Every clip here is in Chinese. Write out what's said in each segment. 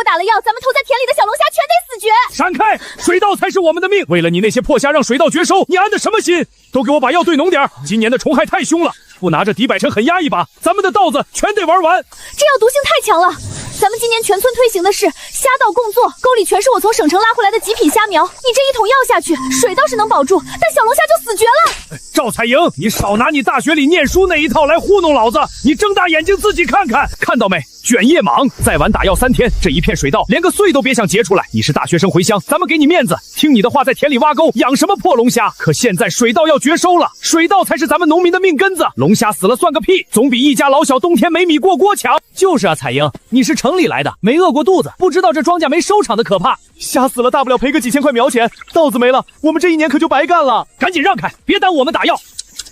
打了药，咱们投在田里的小龙虾全得死绝。闪开！水稻才是我们的命。为了你那些破虾让水稻绝收，你安的什么心？都给我把药兑浓点，今年的虫害太凶了，不拿着敌百城狠压一把，咱们的稻子全得玩完。这药毒性太强了。咱们今年全村推行的是虾稻共作，沟里全是我从省城拉回来的极品虾苗。你这一桶药下去，水稻是能保住，但小龙虾就死绝了。赵彩莹，你少拿你大学里念书那一套来糊弄老子！你睁大眼睛自己看看，看到没？卷叶蟒，再晚打药3天，这一片水稻连个穗都别想结出来。你是大学生回乡，咱们给你面子，听你的话，在田里挖沟，养什么破龙虾？可现在水稻要绝收了，水稻才是咱们农民的命根子，龙虾死了算个屁，总比一家老小冬天没米过锅强。就是啊，彩莹，你是城里来的，没饿过肚子，不知道这庄稼没收场的可怕。虾死了大不了赔个几千块苗钱，稻子没了，我们这一年可就白干了。赶紧让开，别耽误我们打药。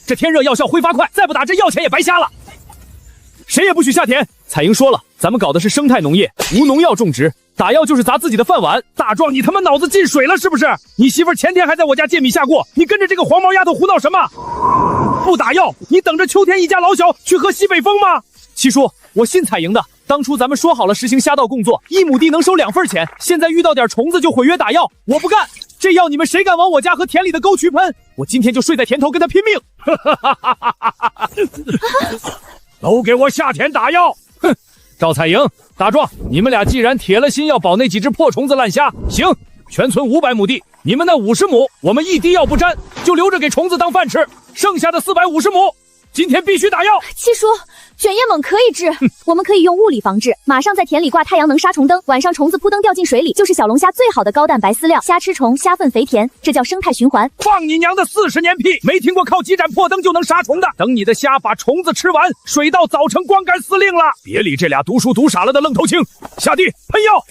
这天热药效挥发快，再不打这药钱也白瞎了。谁也不许下田。彩莹说了，咱们搞的是生态农业，无农药种植，打药就是砸自己的饭碗。大壮，你他妈脑子进水了是不是？你媳妇前天还在我家借米下过，你跟着这个黄毛丫头胡闹什么？不打药，你等着秋天一家老小去喝西北风吗？七叔，我信彩莹的。当初咱们说好了实行虾稻共作，1亩地能收2份钱，现在遇到点虫子就毁约打药，我不干！这药你们谁敢往我家和田里的沟渠喷，我今天就睡在田头跟他拼命！都给我下田打药！哼！赵彩莹、大壮，你们俩既然铁了心要保那几只破虫子烂虾，行，全村500亩地，你们那50亩，我们一滴药不沾，就留着给虫子当饭吃，剩下的450亩，今天必须打药。七叔，卷叶蟒可以治，我们可以用物理防治，马上在田里挂太阳能杀虫灯，晚上虫子扑灯掉进水里，就是小龙虾最好的高蛋白饲料。虾吃虫，虾粪肥田，这叫生态循环。放你娘的40年屁！没听过靠几盏破灯就能杀虫的。等你的虾把虫子吃完，水稻早成光杆司令了。别理这俩读书读傻了的愣头青，下地喷药。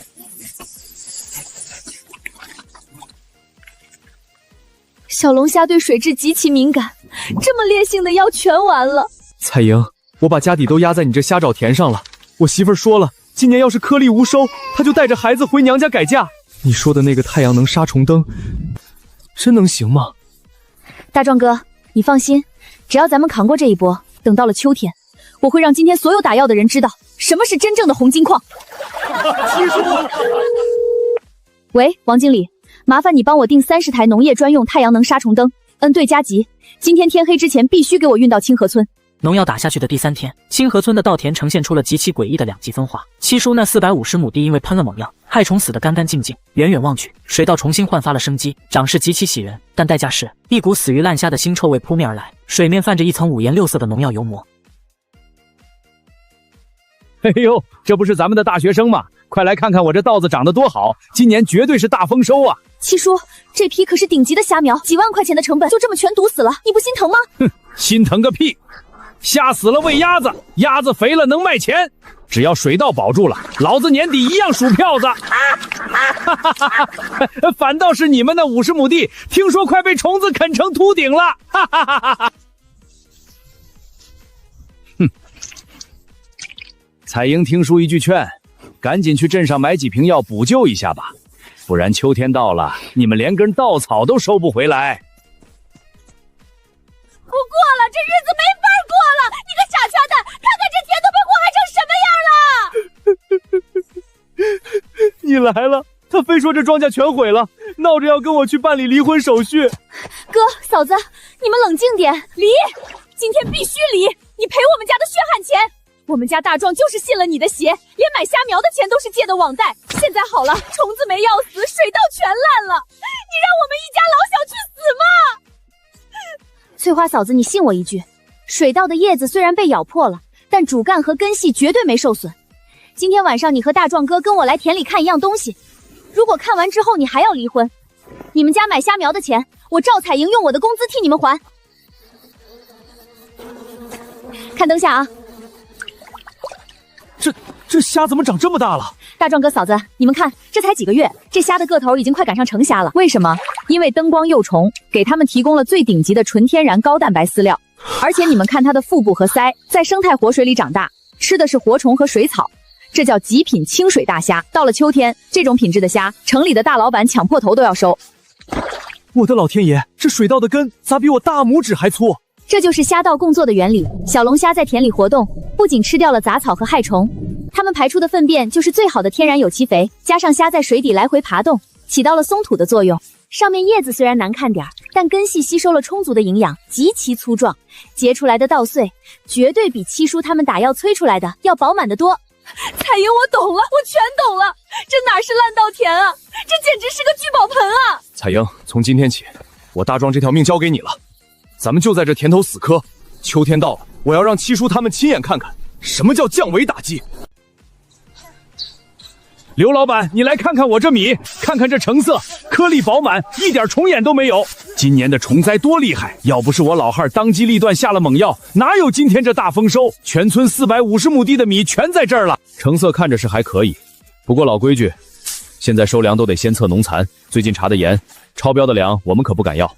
小龙虾对水质极其敏感，这么烈性的药全完了。彩莹，我把家底都压在你这虾沼田上了。我媳妇儿说了，今年要是颗粒无收，她就带着孩子回娘家改嫁。你说的那个太阳能杀虫灯，真能行吗？大壮哥，你放心，只要咱们扛过这一波，等到了秋天，我会让今天所有打药的人知道什么是真正的红金矿。喂，王经理，麻烦你帮我订30台农业专用太阳能杀虫灯，摁对加急，今天天黑之前必须给我运到清河村。农药打下去的第3天，清河村的稻田呈现出了极其诡异的2极分化。七叔那450亩地因为喷了猛药，害虫死得干干净净，远远望去，水稻重新焕发了生机，长势极其喜人。但代价是一股死鱼烂虾的腥臭味扑面而来，水面泛着一层5颜6色的农药油膜。哎呦，这不是咱们的大学生吗？快来看看我这稻子长得多好，今年绝对是大丰收啊！七叔，这批可是顶级的虾苗，几万块钱的成本就这么全毒死了，你不心疼吗？哼，心疼个屁！虾死了喂鸭子，鸭子肥了能卖钱。只要水稻保住了，老子年底一样数票子。反倒是你们那50亩地，听说快被虫子啃成秃顶了。哼！彩莹听叔一句劝，赶紧去镇上买几瓶药补救一下吧，不然秋天到了，你们连根稻草都收不回来。不过了，这日子没法过了！你个傻缺蛋，看看这田都被祸害成什么样了！你来了，他非说这庄稼全毁了，闹着要跟我去办理离婚手续。哥，嫂子，你们冷静点，离！今天必须离！你赔我们家的血汗钱！我们家大壮就是信了你的邪，连买虾苗的钱都是借的网贷。现在好了，虫子没要死，水稻全烂了，你让我们一家老小去死吗？翠花嫂子，你信我一句，水稻的叶子虽然被咬破了，但主干和根系绝对没受损。今天晚上你和大壮哥跟我来田里看一样东西，如果看完之后你还要离婚，你们家买虾苗的钱，我赵彩莹用我的工资替你们还。看灯下啊！这虾怎么长这么大了？大壮哥嫂子，你们看，这才几个月，这虾的个头已经快赶上成虾了。为什么？因为灯光幼虫给它们提供了最顶级的纯天然高蛋白饲料，而且你们看它的腹部和鳃在生态活水里长大，吃的是活虫和水草，这叫极品清水大虾。到了秋天，这种品质的虾，城里的大老板抢破头都要收。我的老天爷，这水稻的根咋比我大拇指还粗？这就是虾稻共作的原理。小龙虾在田里活动，不仅吃掉了杂草和害虫，它们排出的粪便就是最好的天然有机肥，加上虾在水底来回爬动，起到了松土的作用。上面叶子虽然难看点，但根系吸收了充足的营养，极其粗壮，结出来的稻穗绝对比七叔他们打药催出来的要饱满得多。彩莹，我懂了，我全懂了，这哪是烂稻田啊，这简直是个聚宝盆啊！彩莹，从今天起，我大壮这条命交给你了，咱们就在这田头死磕。秋天到了，我要让七叔他们亲眼看看什么叫降维打击。刘老板，你来看看我这米，看看这成色，颗粒饱满，一点虫眼都没有。今年的虫灾多厉害，要不是我老汉当机立断下了猛药，哪有今天这大丰收？全村450亩地的米全在这儿了。成色看着是还可以，不过老规矩，现在收粮都得先测农残，最近查的严，超标的粮我们可不敢要。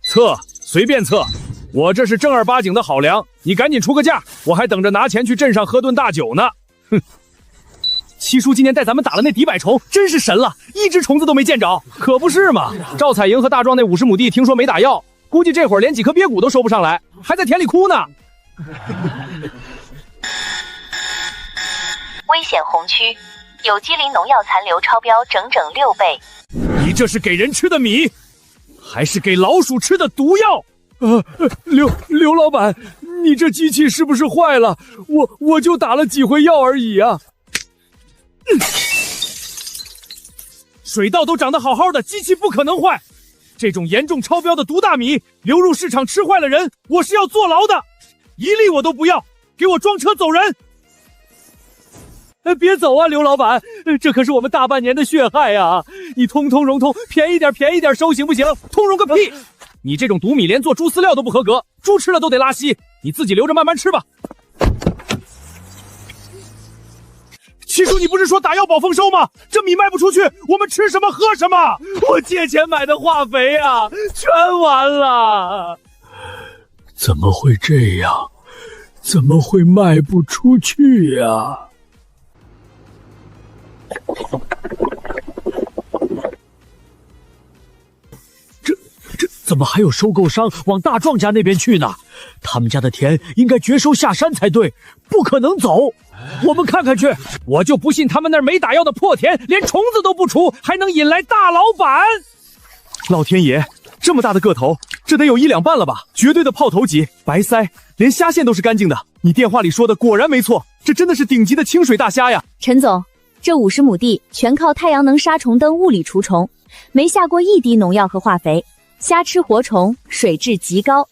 测，随便测，我这是正儿八经的好粮，你赶紧出个价，我还等着拿钱去镇上喝顿大酒呢。哼。七叔今年带咱们打了那敌百虫，真是神了，一只虫子都没见着。可不是嘛，赵彩莹和大壮那50亩地听说没打药，估计这会儿连几颗鳖骨都收不上来，还在田里哭呢。危险红区，有机磷农药残留超标整整6倍。你这是给人吃的米，还是给老鼠吃的毒药？刘老板，你这机器是不是坏了？我就打了几回药而已啊。水稻都长得好好的，机器不可能坏。这种严重超标的毒大米流入市场，吃坏了人，我是要坐牢的，一粒我都不要，给我装车走人！别走啊，刘老板，这可是我们大半年的血汗呀！你通通融通，便宜点收行不行？通融个屁！你这种毒米连做猪饲料都不合格，猪吃了都得拉稀，你自己留着慢慢吃吧。七叔，你不是说打药保丰收吗？这米卖不出去，我们吃什么喝什么？我借钱买的化肥啊，全完了！怎么会这样？怎么会卖不出去呀？这怎么还有收购商往大壮家那边去呢？他们家的田应该绝收下山才对，不可能走。我们看看去，我就不信他们那儿没打药的破田，连虫子都不除，还能引来大老板。老天爷，这么大的个头，这得有1两半了吧？绝对的炮头级，白鳃，连虾线都是干净的。你电话里说的果然没错，这真的是顶级的清水大虾呀！陈总，这50亩地全靠太阳能杀虫灯物理除虫，没下过一滴农药和化肥，虾吃活虫，水质极高，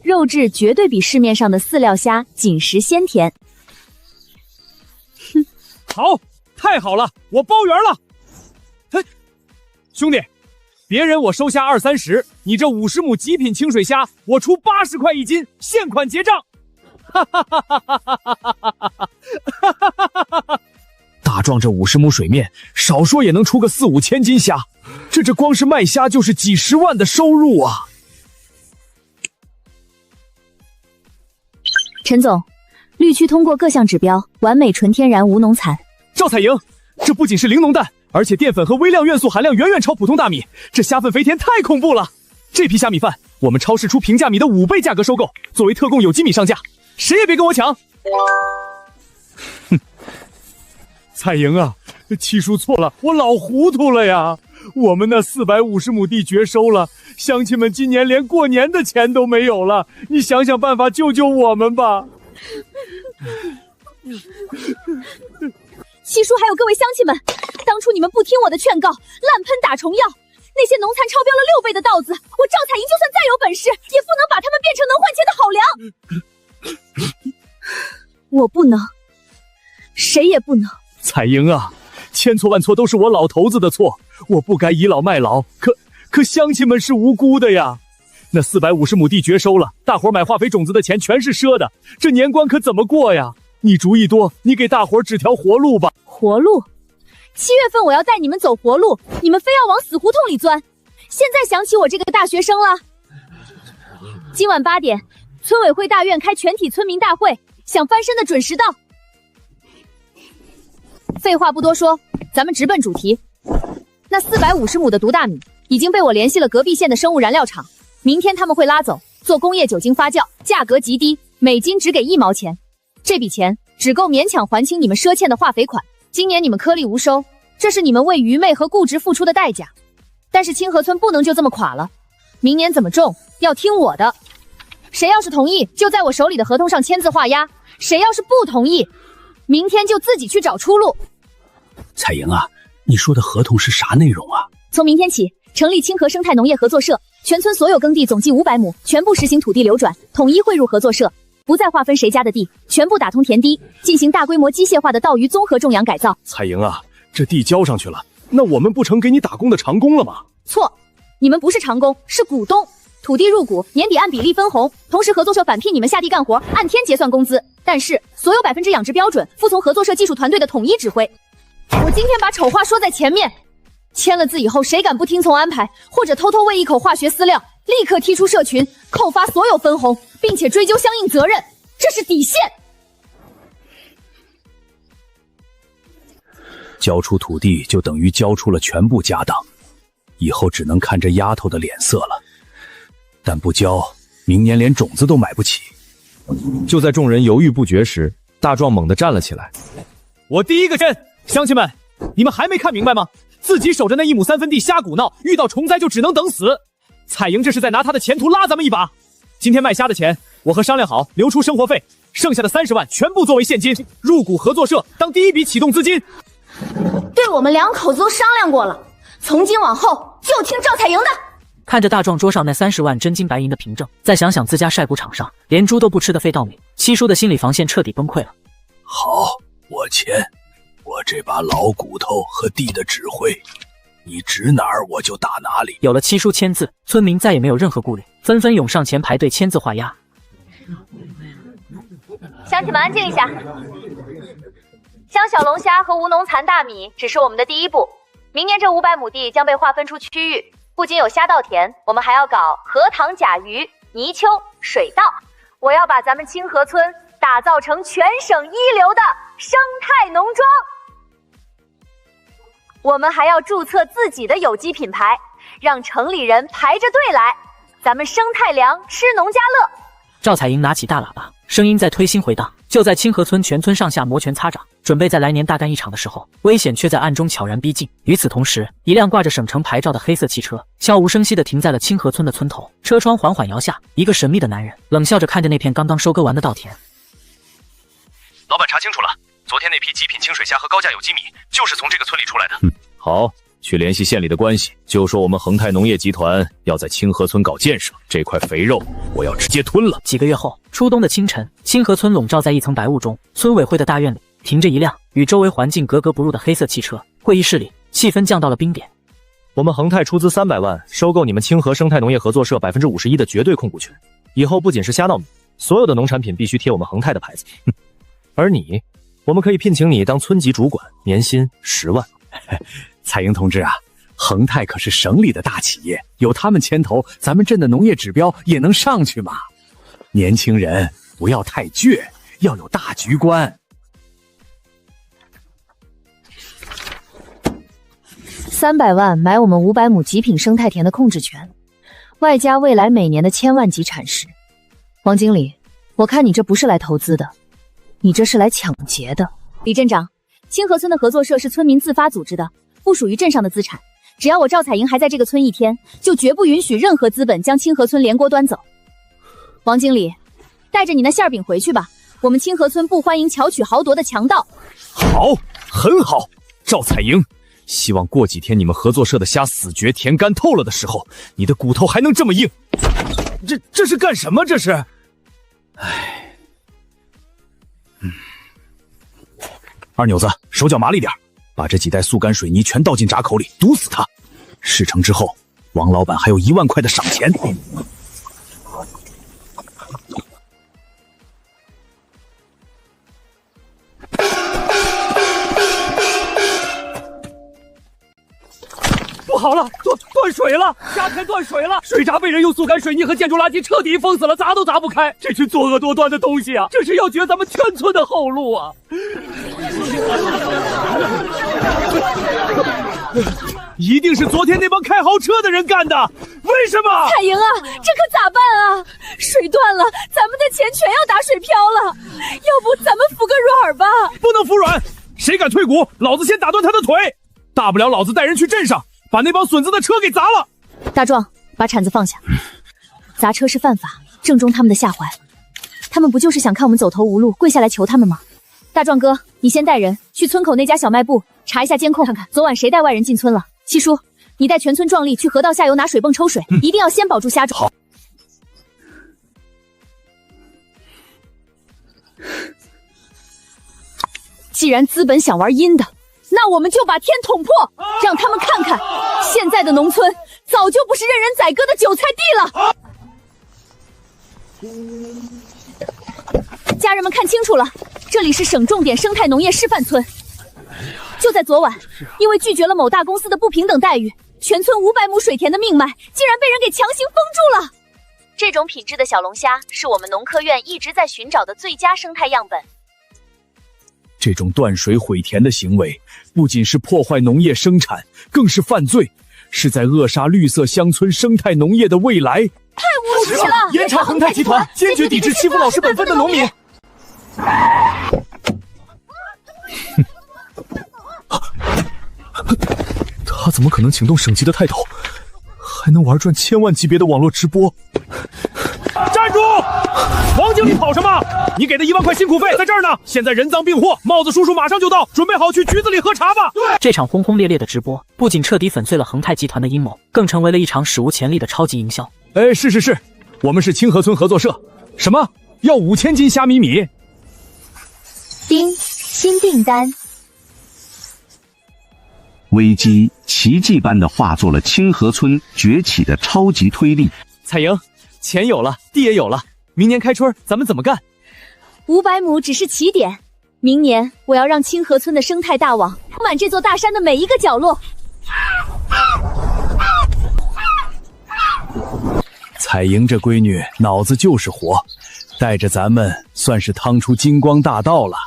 肉质绝对比市面上的饲料虾紧实鲜甜。好，太好了，我包圆了。嘿，兄弟，别人我收虾20-30，你这50亩极品清水虾，我出80块1斤，现款结账。哈哈哈哈哈哈哈哈哈！大壮这50亩水面，少说也能出个4-5千斤虾，这光是卖虾就是几十万的收入啊！陈总，绿区通过各项指标，完美纯天然无农残。赵彩莹，这不仅是零农蛋，而且淀粉和微量元素含量远远超普通大米，这虾粪肥田太恐怖了！这批虾米饭，我们超市出平价米的5倍价格收购，作为特供有机米上架，谁也别跟我抢！哼，彩莹啊，七叔错了，我老糊涂了呀！我们那450亩地绝收了，乡亲们今年连过年的钱都没有了，你想想办法救救我们吧！七叔还有各位乡亲们，当初你们不听我的劝告，滥喷打虫药，那些农残超标了6倍的稻子，我赵彩莹就算再有本事，也不能把它们变成能换钱的好粮。我不能，谁也不能。彩莹啊，千错万错都是我老头子的错，我不该倚老卖老，可乡亲们是无辜的呀。那450亩地绝收了，大伙买化肥种子的钱全是赊的，这年关可怎么过呀？你主意多，你给大伙指条活路吧。活路？7月份我要带你们走活路，你们非要往死胡同里钻。现在想起我这个大学生了。今晚8点，村委会大院开全体村民大会，想翻身的准时到。废话不多说，咱们直奔主题。那450亩的毒大米已经被我联系了隔壁县的生物燃料厂，明天他们会拉走，做工业酒精发酵，价格极低，每斤只给1毛钱。这笔钱只够勉强还清你们赊欠的化肥款。今年你们颗粒无收，这是你们为愚昧和固执付出的代价。但是清河村不能就这么垮了，明年怎么种要听我的。谁要是同意，就在我手里的合同上签字画押；谁要是不同意，明天就自己去找出路。彩莹啊，你说的合同是啥内容啊？从明天起，成立清河生态农业合作社，全村所有耕地总计500亩，全部实行土地流转，统一汇入合作社，不再划分谁家的地，全部打通田地，进行大规模机械化的稻鱼综合种养改造。彩莹啊，这地交上去了，那我们不成给你打工的长工了吗？错，你们不是长工，是股东。土地入股，年底按比例分红，同时合作社返聘你们下地干活，按天结算工资。但是所有100%养殖标准服从合作社技术团队的统一指挥。我今天把丑话说在前面，签了字以后，谁敢不听从安排，或者偷偷喂一口化学饲料，立刻踢出社群，扣发所有分红，并且追究相应责任，这是底线。交出土地就等于交出了全部家当，以后只能看这丫头的脸色了。但不交，明年连种子都买不起。就在众人犹豫不决时，大壮猛地站了起来。我第一个签！乡亲们，你们还没看明白吗？自己守着那1亩3分地瞎鼓闹，遇到虫灾就只能等死。彩莹这是在拿她的前途拉咱们一把。今天卖虾的钱，我和商量好留出生活费，剩下的30万全部作为现金，入股合作社当第一笔启动资金。对，我们2口子都商量过了，从今往后就听赵彩莹的。看着大壮桌上那30万真金白银的凭证，再想想自家晒谷场上连猪都不吃的废稻米，七叔的心理防线彻底崩溃了。好，我签，我这把老骨头和地的指挥，你指哪儿我就打哪里。有了七叔签字，村民再也没有任何顾虑，纷纷涌上前排队签字画押。乡亲们安静一下，香小龙虾和无农残大米只是我们的第一步，明年这500亩地将被划分出区域。不仅有虾稻田，我们还要搞荷塘甲鱼、泥鳅、水稻。我要把咱们清河村打造成全省一流的生态农庄。我们还要注册自己的有机品牌，让城里人排着队来。咱们生态粮，吃农家乐。赵彩莹拿起大喇叭，声音在推心回荡。就在清河村全村上下摩拳擦掌，准备在来年大干一场的时候，危险却在暗中悄然逼近。与此同时，一辆挂着省城牌照的黑色汽车悄无声息地停在了清河村的村头，车窗缓缓摇下，一个神秘的男人冷笑着看着那片刚刚收割完的稻田。老板查清楚了，昨天那批极品清水虾和高价有机米就是从这个村里出来的。好，去联系县里的关系，就说我们恒泰农业集团要在清河村搞建设，这块肥肉我要直接吞了。几个月后，初冬的清晨，清河村笼罩在一层白雾中，村委会的大院里停着一辆与周围环境格格不入的黑色汽车。会议室里，气氛降到了冰点。我们恒泰出资300万收购你们清河生态农业合作社51%的绝对控股权，以后不仅是虾稻米，所有的农产品必须贴我们恒泰的牌子。而你，我们可以聘请你当村级主管，年薪10万。彩莹同志啊，恒泰可是省里的大企业，有他们牵头，咱们镇的农业指标也能上去嘛。年轻人不要太倔，要有大局观。300万买我们500亩极品生态田的控制权，外加未来每年的1000万级产时。王经理，我看你这不是来投资的，你这是来抢劫的。李镇长，清河村的合作社是村民自发组织的，不属于镇上的资产。只要我赵彩莹还在这个村一天，就绝不允许任何资本将清河村连锅端走。王经理，带着你那馅饼回去吧，我们清河村不欢迎巧取豪夺的强盗。好，很好，赵彩莹，希望过几天你们合作社的虾死绝甜干透了的时候，你的骨头还能这么硬。这是干什么？这是？二牛子，手脚麻利点，把这几袋速干水泥全倒进闸口里，堵死它。事成之后，王老板还有1万块的赏钱。不好了，断水了，虾田断水了，水闸被人用速干水泥和建筑垃圾彻底封死了，砸都砸不开。这群作恶多端的东西啊，这是要绝咱们全村的后路啊！一定是昨天那帮开豪车的人干的。为什么？彩莹啊，这可咋办啊？水断了，咱们的钱全要打水漂了。要不咱们服个软吧？不能服软，谁敢退股，老子先打断他的腿。大不了老子带人去镇上，把那帮损子的车给砸了。大壮，把铲子放下。砸车是犯法，正中他们的下怀。他们不就是想看我们走投无路，跪下来求他们吗？大壮哥，你先带人去村口那家小卖部查一下监控，看看昨晚谁带外人进村了。七叔，你带全村壮力去河道下游拿水泵抽水，一定要先保住虾种。好。既然资本想玩阴的，那我们就把天捅破，让他们看看，现在的农村早就不是任人宰割的韭菜地了。家人们看清楚了，这里是省重点生态农业示范村。就在昨晚，因为拒绝了某大公司的不平等待遇，全村500亩水田的命脉竟然被人给强行封住了。这种品质的小龙虾是我们农科院一直在寻找的最佳生态样本。这种断水毁田的行为，不仅是破坏农业生产，更是犯罪，是在扼杀绿色乡村生态农业的未来。太无耻了！严查恒泰集团，坚决抵制欺负老实本分的农民。他怎么可能请动省级的泰斗，还能玩转千万级别的网络直播？站住！王经理跑什么？你给的1万块辛苦费在这儿呢，现在人赃并获，帽子叔叔马上就到，准备好去局子里喝茶吧。这场轰轰烈烈的直播，不仅彻底粉碎了恒泰集团的阴谋，更成为了一场史无前例的超级营销。是，我们是清河村合作社。什么？要5000斤虾米米？叮，新订单。危机奇迹般的化作了清河村崛起的超级推力。彩莹，钱有了，地也有了，明年开春咱们怎么干？500亩只是起点，明年我要让清河村的生态大网铺满这座大山的每一个角落。彩莹这闺女脑子就是活，带着咱们算是趟出金光大道了。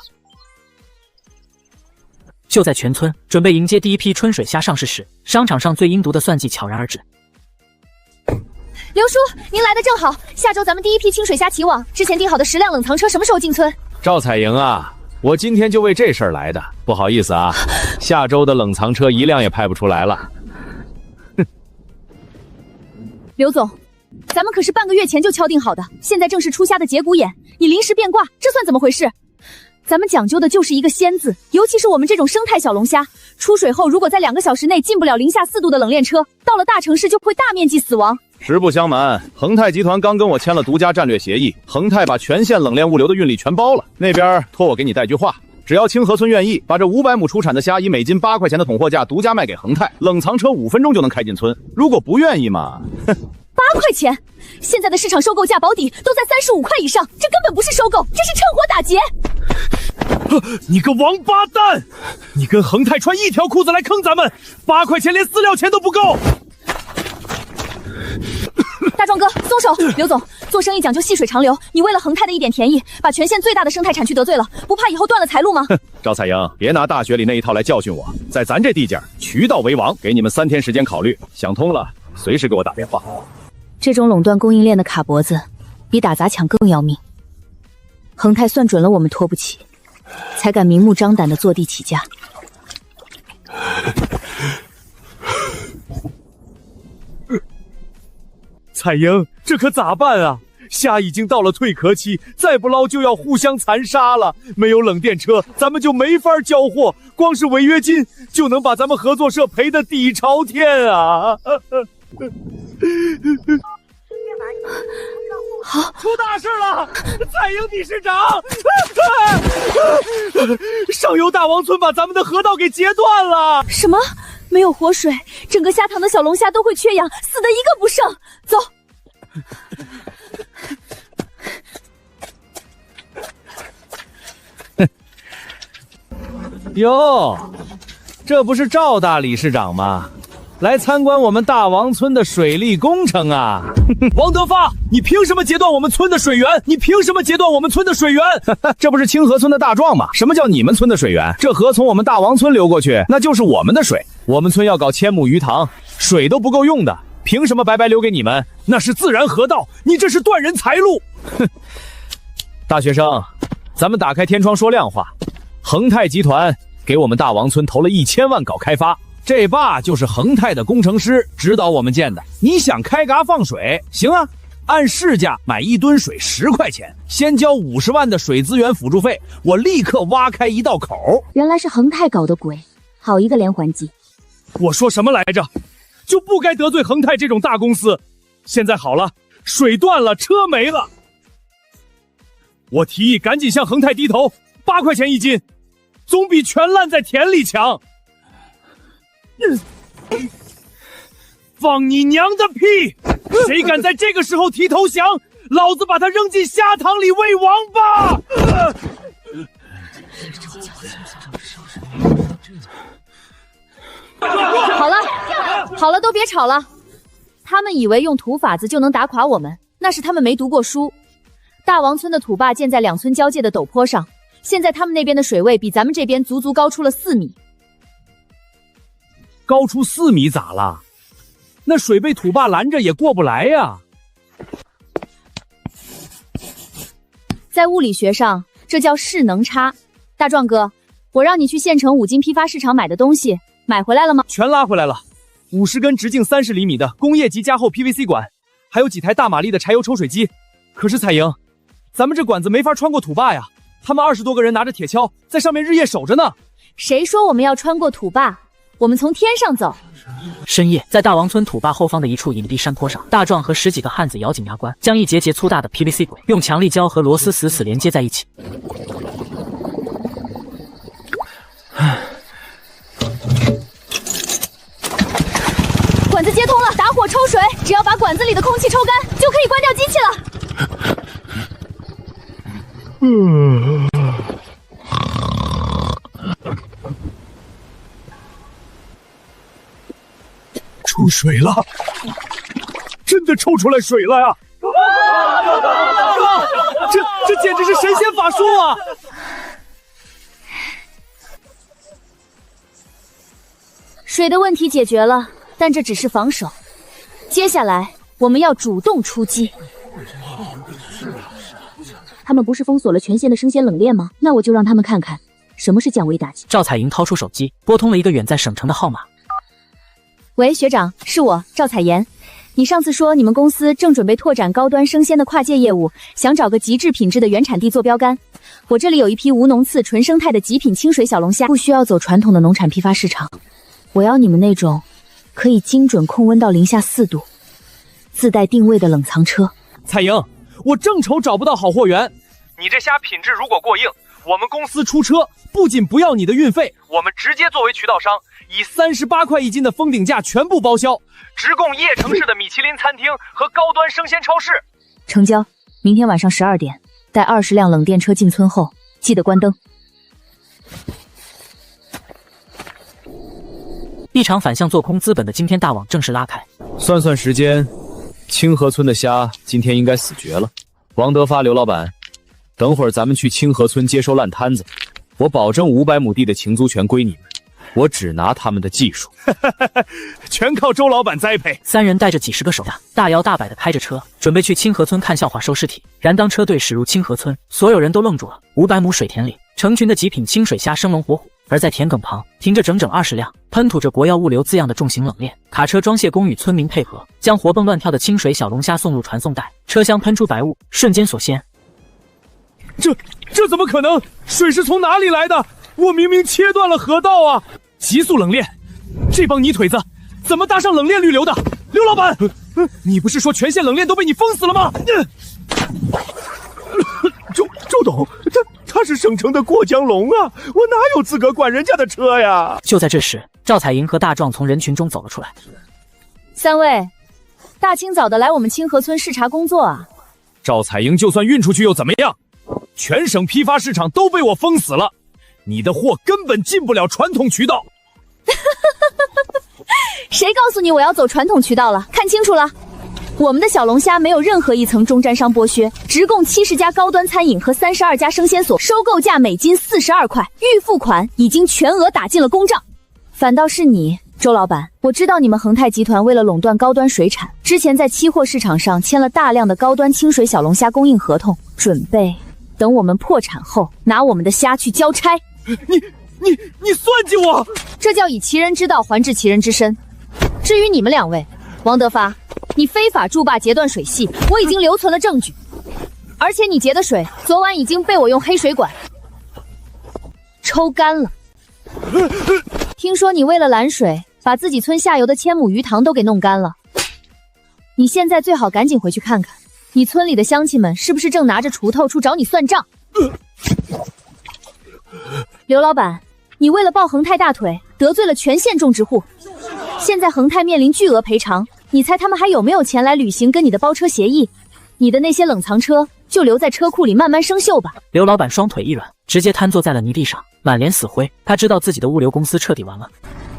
就在全村准备迎接第一批春水虾上市时，商场上最阴毒的算计悄然而至。刘叔，您来的正好，下周咱们第一批清水虾起网，之前订好的10辆冷藏车什么时候进村？赵彩莹啊，我今天就为这事儿来的，不好意思啊，下周的冷藏车1辆也派不出来了。刘总，咱们可是半个月前就敲定好的，现在正是出虾的节骨眼，你临时变卦，这算怎么回事？咱们讲究的就是一个鲜字，尤其是我们这种生态小龙虾，出水后如果在2个小时内进不了零下4度的冷链车，到了大城市就会大面积死亡。实不相瞒，恒泰集团刚跟我签了独家战略协议，恒泰把全线冷链物流的运力全包了。那边托我给你带句话，只要清河村愿意把这500亩出产的虾以每斤8块钱的统货价独家卖给恒泰，冷藏车5分钟就能开进村。如果不愿意嘛，8块钱，现在的市场收购价保底都在35块以上，这根本不是收购，这是趁火打劫。你个王八蛋！你跟恒泰穿一条裤子来坑咱们，8块钱连饲料钱都不够。大壮哥，松手！刘总，做生意讲究细水长流，你为了恒泰的一点便宜，把全县最大的生态产区得罪了，不怕以后断了财路吗？赵彩莹，别拿大学里那一套来教训我，在咱这地界，渠道为王，给你们3天时间考虑，想通了随时给我打电话。这种垄断供应链的卡脖子，比打砸抢更要命。恒泰算准了我们拖不起，才敢明目张胆的坐地起价。彩莹，这可咋办啊？虾已经到了蜕壳期，再不捞就要互相残杀了。没有冷电车，咱们就没法交货，光是违约金就能把咱们合作社赔得底朝天啊！好，出大事了！彩莹理事长，上游大王村把咱们的河道给截断了。什么？没有活水，整个虾塘的小龙虾都会缺氧，死的一个不剩。走。哟，这不是赵大理事长吗？来参观我们大王村的水利工程啊！王德发，你凭什么截断我们村的水源？你凭什么截断我们村的水源？这不是清河村的大壮吗？什么叫你们村的水源？这河从我们大王村流过去，那就是我们的水。我们村要搞1000亩鱼塘，水都不够用的，凭什么白白留给你们？那是自然河道，你这是断人财路！哼！大学生，咱们打开天窗说亮话。恒泰集团给我们大王村投了1000万搞开发，这爸就是恒泰的工程师指导我们建的。你想开闸放水，行啊，按市价买1吨水10块钱，先交50万的水资源辅助费，我立刻挖开一道口。原来是恒泰搞的鬼，好一个连环计！我说什么来着？就不该得罪恒泰这种大公司。现在好了，水断了，车没了。我提议赶紧向恒泰低头，8块钱1斤，总比全烂在田里强。放你娘的屁！谁敢在这个时候提投降，老子把他扔进虾塘里喂王八！好了，都别吵了。他们以为用土法子就能打垮我们，那是他们没读过书。大王村的土坝建在2村交界的陡坡上，现在他们那边的水位比咱们这边足足高出了4米。高出4米咋了？那水被土坝拦着也过不来呀。在物理学上，这叫势能差。大壮哥，我让你去县城5金批发市场买的东西，买回来了吗？全拉回来了，50根直径30厘米的工业级加厚 PVC 管，还有几台大马力的柴油抽水机。可是彩莹，咱们这管子没法穿过土坝呀，他们20多个人拿着铁锹在上面日夜守着呢。谁说我们要穿过土坝？我们从天上走。深夜，在大王村土坝后方的一处隐蔽山坡上，大壮和10几个汉子咬紧牙关，将一节节粗大的 PVC 轨用强力胶和螺丝死死连接在一起。管子接通了，打火抽水，只要把管子里的空气抽干，就可以关掉机器了。出水了，真的抽出来水了呀！这简直是神仙法术啊！水的问题解决了，但这只是防守。接下来我们要主动出击。他们不是封锁了全县的生鲜冷链吗？那我就让他们看看什么是降维打击。赵彩莹掏出手机，拨通了一个远在省城的号码。喂，学长，是我赵彩妍。你上次说你们公司正准备拓展高端生鲜的跨界业务，想找个极致品质的原产地做标杆。我这里有一批无农次纯生态的极品清水小龙虾，不需要走传统的农产批发市场。我要你们那种可以精准控温到零下4度，自带定位的冷藏车。彩莹，我正愁找不到好货源，你这虾品质如果过硬，我们公司出车不仅不要你的运费，我们直接作为渠道商，以38块1斤的封顶价全部包销，直供叶城市的米其林餐厅和高端生鲜超市。成交，明天晚上12点，带20辆冷电车进村后，记得关灯。一场反向做空资本的惊天大网正式拉开。算算时间，清河村的虾今天应该死绝了。王德发，刘老板，等会儿咱们去清河村接收烂摊子，我保证500亩地的情租权归你们，我只拿他们的技术。全靠周老板栽培。3人带着几10个手下，大摇大摆地开着车，准备去清河村看笑话收尸体。然当车队驶入清河村，所有人都愣住了。500亩水田里，成群的极品清水虾生龙活虎，而在田埂旁停着整整20辆喷吐着国药物流字样的重型冷链卡车，装卸工与村民配合，将活蹦乱跳的清水小龙虾送入传送带，车厢喷出白雾，瞬间锁鲜。这怎么可能？水是从哪里来的？我明明切断了河道啊！急速冷链，这帮泥腿子怎么搭上冷链滤流的？刘老板，你不是说全县冷链都被你封死了吗？周董，他是省城的过江龙啊，我哪有资格管人家的车呀？就在这时，赵彩莹和大壮从人群中走了出来。3位，大清早的来我们清河村视察工作啊？赵彩莹就算运出去又怎么样？全省批发市场都被我封死了，你的货根本进不了传统渠道。谁告诉你我要走传统渠道了？看清楚了，我们的小龙虾没有任何一层中间商剥削，直供70家高端餐饮和32家生鲜所，收购价每斤42块，预付款已经全额打进了公账。反倒是你周老板，我知道你们恒泰集团为了垄断高端水产，之前在期货市场上签了大量的高端清水小龙虾供应合同，准备等我们破产后拿我们的虾去交差。你算计我！这叫以其人之道还治其人之身。至于你们两位，王德发，你非法筑坝截断水系，我已经留存了证据，而且你截的水昨晚已经被我用黑水管抽干了。听说你为了拦水，把自己村下游的千亩鱼塘都给弄干了。你现在最好赶紧回去看看，你村里的乡亲们是不是正拿着锄头出找你算账？刘老板，你为了抱恒泰大腿，得罪了全县种植户，现在恒泰面临巨额赔偿，你猜他们还有没有钱来履行跟你的包车协议？你的那些冷藏车就留在车库里慢慢生锈吧。刘老板双腿一软，直接瘫坐在了泥地上，满脸死灰。他知道自己的物流公司彻底完了。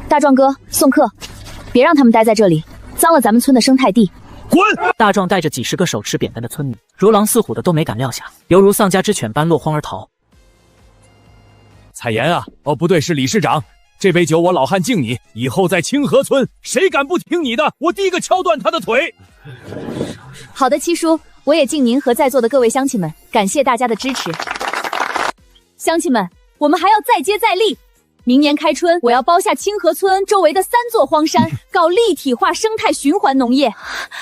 大壮哥，送客，别让他们待在这里，脏了咱们村的生态地。滚！大壮带着几十个手持扁担的村民，如狼似虎的都没敢撂下，犹如丧家之犬般落荒而逃。彩妍啊，哦不对，是理事长，这杯酒我老汉敬你，以后在清河村，谁敢不听你的，我第一个敲断他的腿。好的，七叔，我也敬您和在座的各位乡亲们，感谢大家的支持。乡亲们，我们还要再接再厉。明年开春，我要包下清河村周围的3座荒山，搞立体化生态循环农业。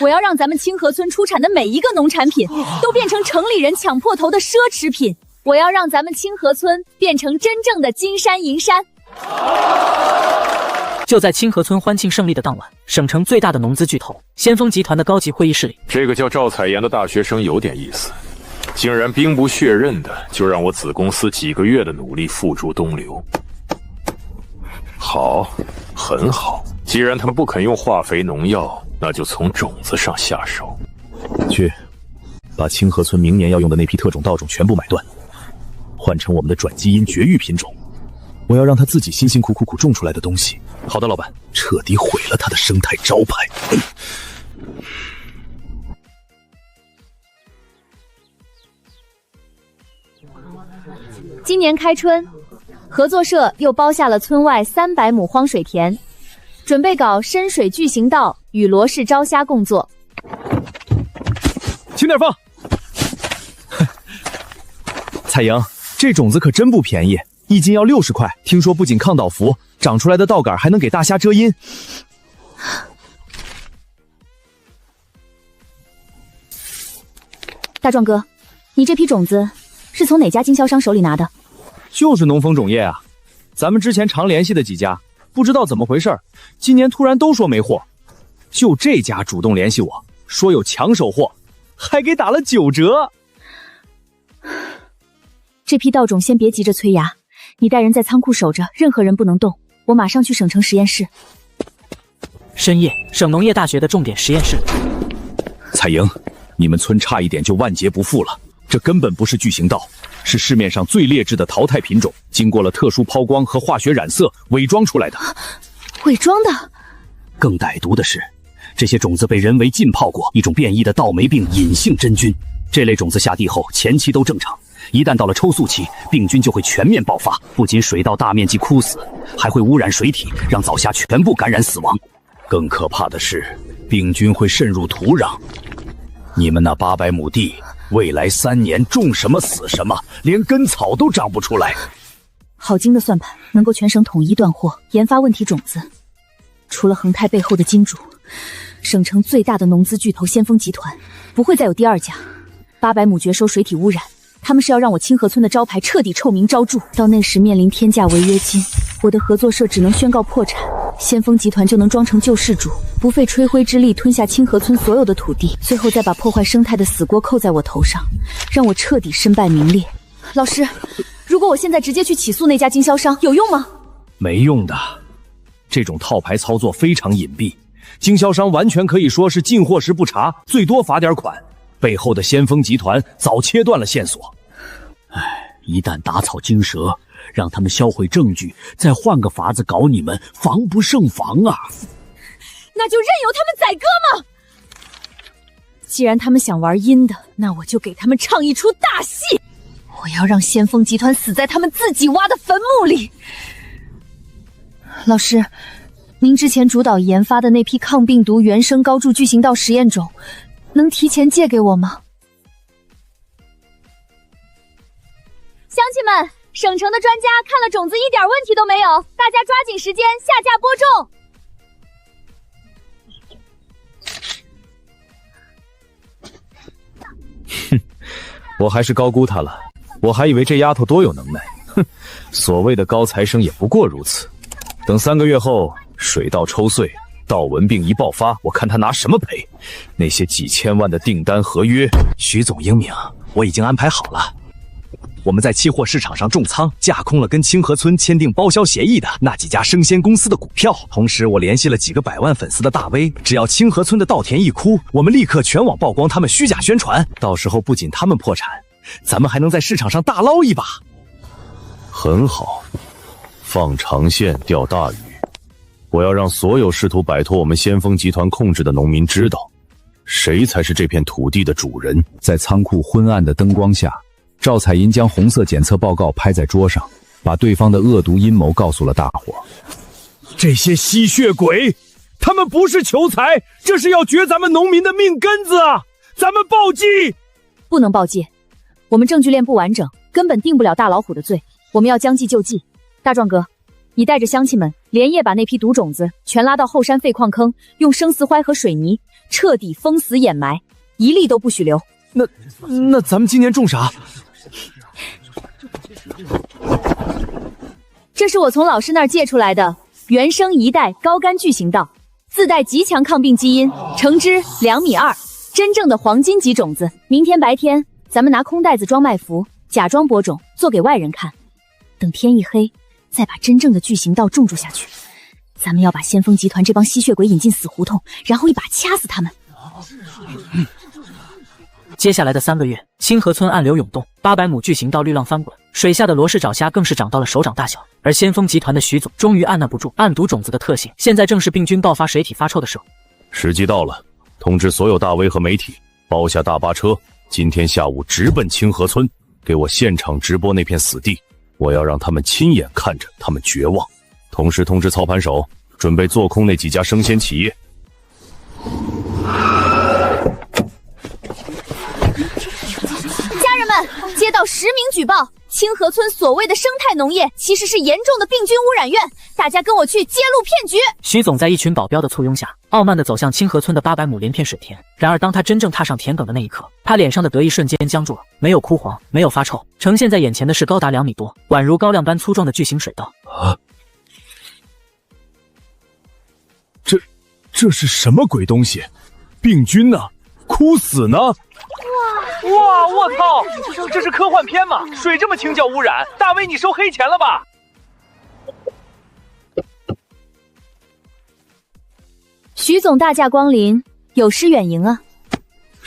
我要让咱们清河村出产的每一个农产品，都变成城里人抢破头的奢侈品。我要让咱们清河村变成真正的金山银山。就在清河村欢庆胜利的当晚，省城最大的农资巨头先锋集团的高级会议室里，这个叫赵彩妍的大学生有点意思，竟然兵不血刃的就让我子公司几个月的努力付诸东流。好，很好，既然他们不肯用化肥农药，那就从种子上下手。去，把清河村明年要用的那批特种稻种全部买断，换成我们的转基因绝育品种。我要让他自己辛辛苦苦种出来的东西，好的，老板，彻底毁了他的生态招牌。今年开春，合作社又包下了村外300亩荒水田，准备搞深水巨型稻与罗氏招虾共作。轻点放。彩莹，这种子可真不便宜，1斤要60块。听说不仅抗倒伏，长出来的稻杆还能给大虾遮阴。大壮哥，你这批种子是从哪家经销商手里拿的？就是农丰种业啊，咱们之前常联系的几家，不知道怎么回事，今年突然都说没货，就这家主动联系我，说有抢手货，还给打了9折。这批稻种先别急着催芽，你带人在仓库守着，任何人不能动，我马上去省城实验室。深夜，省农业大学的重点实验室里，彩莹，你们村差一点就万劫不复了，这根本不是巨型稻，是市面上最劣质的淘汰品种，经过了特殊抛光和化学染色伪装出来的。伪装的？更歹毒的是，这些种子被人为浸泡过一种变异的稻霉病隐性真菌。这类种子下地后前期都正常，一旦到了抽素期，病菌就会全面爆发，不仅水稻大面积枯死，还会污染水体，让藻虾全部感染死亡。更可怕的是，病菌会渗入土壤。你们那800亩地，未来3年种什么死什么，连根草都长不出来。好精的算盘，能够全省统一断货，研发问题种子。除了恒泰背后的金主，省城最大的农资巨头先锋集团，不会再有第2家。800亩绝收水体污染，他们是要让我清河村的招牌彻底臭名昭著，到那时面临天价违约金，我的合作社只能宣告破产，先锋集团就能装成救世主，不费吹灰之力吞下清河村所有的土地，最后再把破坏生态的死锅扣在我头上，让我彻底身败名裂。老师，如果我现在直接去起诉那家经销商，有用吗？没用的，这种套牌操作非常隐蔽，经销商完全可以说是进货时不查，最多罚点款。背后的先锋集团早切断了线索。一旦打草惊蛇，让他们销毁证据，再换个法子搞你们，防不胜防啊！那就任由他们宰割嘛！既然他们想玩阴的，那我就给他们唱一出大戏！我要让先锋集团死在他们自己挖的坟墓里！老师，您之前主导研发的那批抗病毒原生高柱巨型稻实验种，能提前借给我吗？乡亲们，省城的专家看了种子一点问题都没有，大家抓紧时间下架播种。我还是高估她了，我还以为这丫头多有能耐。哼，所谓的高材生也不过如此。等3个月后，水稻抽穗，稻纹病一爆发，我看她拿什么赔？那些几千万的订单合约，徐总英明，我已经安排好了。我们在期货市场上重仓，架空了跟清河村签订包销协议的那几家生鲜公司的股票。同时，我联系了几个百万粉丝的大 V， 只要清河村的稻田一枯，我们立刻全网曝光他们虚假宣传。到时候不仅他们破产，咱们还能在市场上大捞一把。很好，放长线钓大鱼。我要让所有试图摆脱我们先锋集团控制的农民知道，谁才是这片土地的主人。在仓库昏暗的灯光下，赵彩银将红色检测报告拍在桌上，把对方的恶毒阴谋告诉了大伙。这些吸血鬼，他们不是求财，这是要掘咱们农民的命根子啊！咱们报祭！不能报祭，我们证据链不完整，根本定不了大老虎的罪。我们要将计就计。大壮哥，你带着乡亲们连夜把那批毒种子全拉到后山废矿坑，用生丝灰和水泥彻底封死掩埋，一粒都不许留。那咱们今年种啥？这是我从老师那儿借出来的原生一代高杆巨型稻，自带极强抗病基因，成枝2.2米，真正的黄金级种子。明天白天咱们拿空袋子装麦麸，假装播种，做给外人看。等天一黑，再把真正的巨型稻种植下去。咱们要把先锋集团这帮吸血鬼引进死胡同，然后一把掐死他们。接下来的3个月，清河村暗流涌动，800亩巨型稻绿浪翻滚，水下的罗氏爪虾更是长到了手掌大小。而先锋集团的徐总终于按捺不住暗毒种子的特性，现在正是病菌爆发、水体发臭的时候。时机到了，通知所有大 V 和媒体，包下大巴车，今天下午直奔清河村，给我现场直播那片死地。我要让他们亲眼看着他们绝望。同时通知操盘手，准备做空那几家生鲜企业。家人们，接到实名举报，清河村所谓的生态农业其实是严重的病菌污染源，大家跟我去揭露骗局。徐总在一群保镖的簇拥下，傲慢地走向清河村的800亩连片水田。然而当他真正踏上田埂的那一刻，他脸上的得意瞬间僵住了，没有枯黄，没有发臭，呈现在眼前的是高达2米多，宛如高粱般粗壮的巨型水稻。这是什么鬼东西？病菌呢？枯死呢？哇！我操！这是科幻片吗？水这么轻叫污染？大威，你收黑钱了吧？徐总大驾光临，有失远迎啊！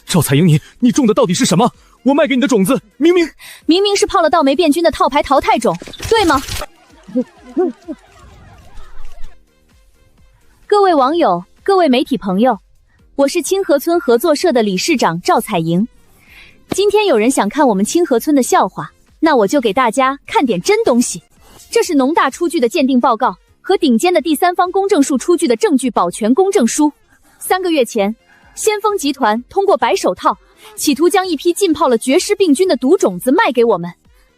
赵彩莹，你种的到底是什么？我卖给你的种子，明明是泡了稻霉变菌的套牌淘汰种，对吗？各位网友，各位媒体朋友，我是清河村合作社的理事长赵彩莹。今天有人想看我们清河村的笑话，那我就给大家看点真东西。这是农大出具的鉴定报告和顶尖的第三方公证处出具的证据保全公证书。3个月前，先锋集团通过白手套，企图将一批浸泡了绝世病菌的毒种子卖给我们，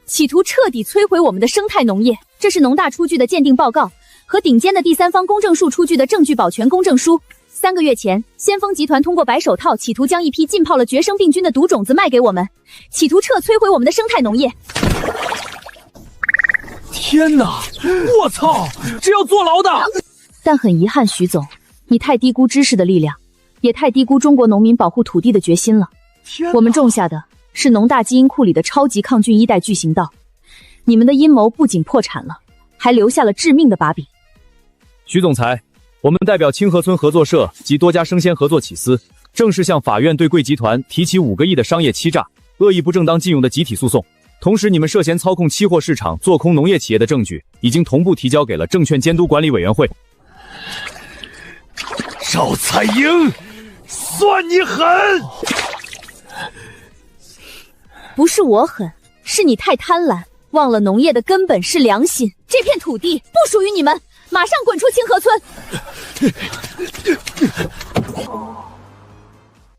企图彻底摧毁我们的生态农业。这是农大出具的鉴定报告和顶尖的第三方公证处出具的证据保全公证书。3个月前，先锋集团通过白手套，企图将一批浸泡了绝生病菌的毒种子卖给我们，企图摧毁我们的生态农业。天哪！我操！这要坐牢的！但很遗憾，徐总，你太低估知识的力量，也太低估中国农民保护土地的决心了。我们种下的是农大基因库里的超级抗菌1代巨型稻，你们的阴谋不仅破产了，还留下了致命的把柄。徐总裁，我们代表清河村合作社及多家生鲜合作企司，正式向法院对贵集团提起5个亿的商业欺诈、恶意不正当禁用的集体诉讼。同时，你们涉嫌操控期货市场、做空农业企业的证据，已经同步提交给了证券监督管理委员会。赵彩莹，算你狠！不是我狠，是你太贪婪，忘了农业的根本是良心。这片土地不属于你们，马上滚出清河村！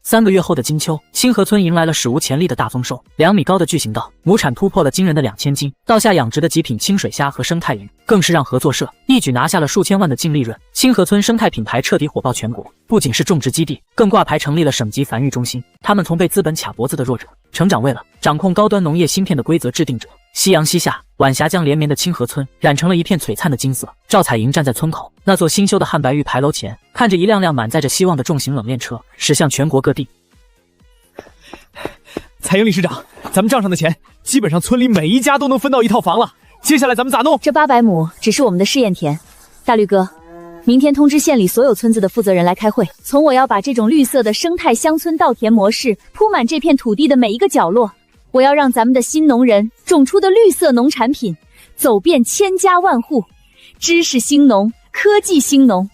3个月后的金秋，清河村迎来了史无前例的大丰收。2米高的巨型稻，亩产突破了惊人的2000斤。稻下养殖的极品清水虾和生态鱼，更是让合作社一举拿下了数千万的净利润。清河村生态品牌彻底火爆全国，不仅是种植基地，更挂牌成立了省级繁育中心。他们从被资本卡脖子的弱者，成长为了掌控高端农业芯片的规则制定者。夕阳西下，晚霞将连绵的清河村染成了一片璀璨的金色。赵彩莹站在村口那座新修的汉白玉牌楼前，看着一辆辆满载着希望的重型冷链车驶向全国各地。彩莹理事长，咱们账上的钱，基本上村里每一家都能分到1套房了。接下来咱们咋弄？这800亩只是我们的试验田，大绿哥，明天通知县里所有村子的负责人来开会。从我要把这种绿色的生态乡村稻田模式铺满这片土地的每一个角落，我要让咱们的新农人种出的绿色农产品走遍千家万户，知识兴农，科技兴农。